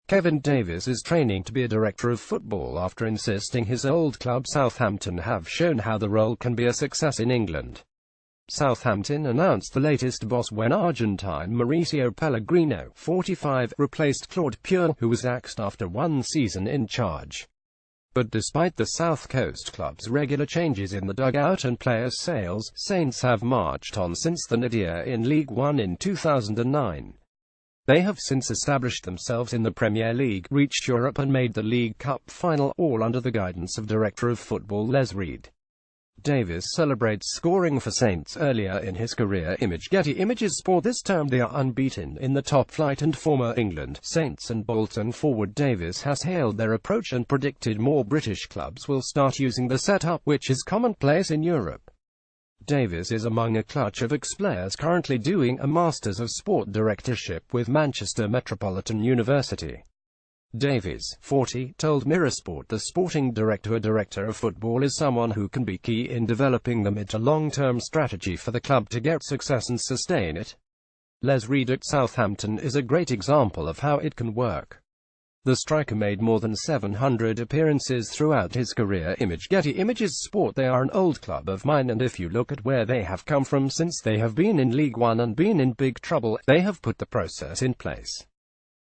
Kevin Davies is training to be a director of football after insisting his old club Southampton have shown how the role can be a success in England. Southampton announced the latest boss when Argentine Mauricio Pellegrino, 45, replaced Claude Puel, who was axed after one season in charge. But despite the South Coast club's regular changes in the dugout and players' sales, Saints have marched on since the nadir in League One in 2009. They have since established themselves in the Premier League, reached Europe and made the League Cup final, all under the guidance of Director of Football Les Reed. Davies celebrates scoring for Saints earlier in his career. Getty Images Sport. This term they are unbeaten in the top flight, and former England, Saints and Bolton forward Davies has hailed their approach and predicted more British clubs will start using the setup, which is commonplace in Europe. Davies is among a clutch of ex-players currently doing a Masters of Sport Directorship with Manchester Metropolitan University. Davies, 40, told Mirrorsport the sporting director, a director of football, is someone who can be key in developing the mid to long-term strategy for the club to get success and sustain it. Les Reed at Southampton is a great example of how it can work. The striker made more than 700 appearances throughout his career. Getty Images Sport. They are an old club of mine, and if you look at where they have come from since they have been in League One and been in big trouble, they have put the process in place.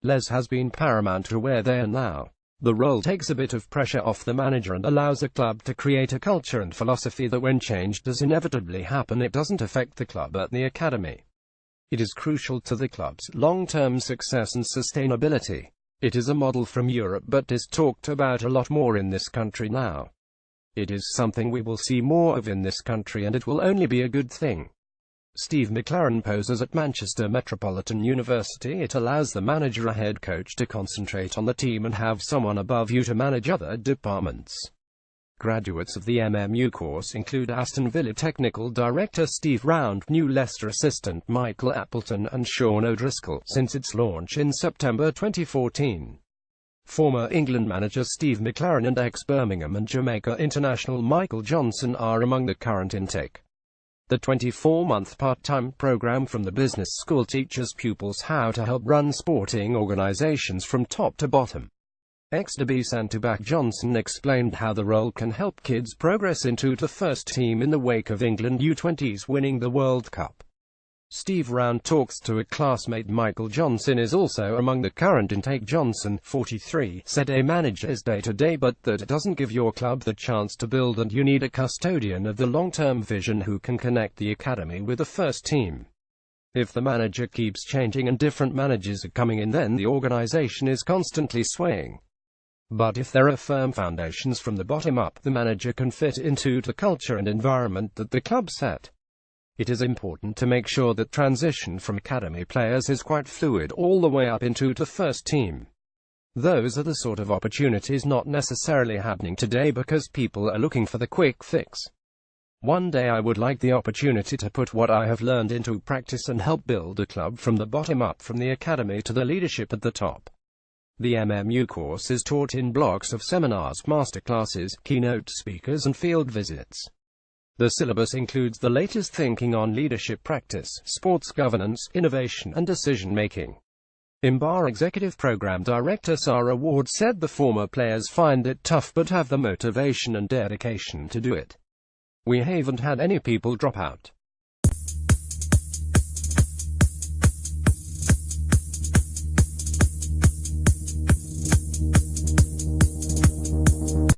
Les has been paramount to where they are now. The role takes a bit of pressure off the manager and allows a club to create a culture and philosophy that, when change does inevitably happen, it doesn't affect the club at the academy. It is crucial to the club's long-term success and sustainability. It is a model from Europe but is talked about a lot more in this country now. It is something we will see more of in this country, and it will only be a good thing. Steve McLaren poses at Manchester Metropolitan University. It allows the manager or head coach to concentrate on the team and have someone above you to manage other departments. Graduates of the MMU course include Aston Villa Technical Director Steve Round, new Leicester assistant Michael Appleton, and Sean O'Driscoll, since its launch in September 2014. Former England manager Steve McLaren and ex-Birmingham and Jamaica international Michael Johnson are among the current intake. The 24-month part-time program from the business school teaches pupils how to help run sporting organizations from top to bottom. Ex-davies centre-back Johnson explained how the role can help kids progress into the first team in the wake of England U20s winning the World Cup. Steve Round talks to a classmate. Michael Johnson is also among the current intake. Johnson, 43, said a manager is day-to-day, but that doesn't give your club the chance to build, and you need a custodian of the long-term vision who can connect the academy with the first team. If the manager keeps changing and different managers are coming in, then the organization is constantly swaying. But if there are firm foundations from the bottom up, the manager can fit into the culture and environment that the club set. It is important to make sure that transition from academy players is quite fluid all the way up into the first team. Those are the sort of opportunities not necessarily happening today because people are looking for the quick fix. One day I would like the opportunity to put what I have learned into practice and help build a club from the bottom up, from the academy to the leadership at the top. The MMU course is taught in blocks of seminars, masterclasses, keynote speakers and field visits. The syllabus includes the latest thinking on leadership practice, sports governance, innovation, and decision-making. IMBAR Executive Program Director Sarah Ward said the former players find it tough but have the motivation and dedication to do it. We haven't had any people drop out.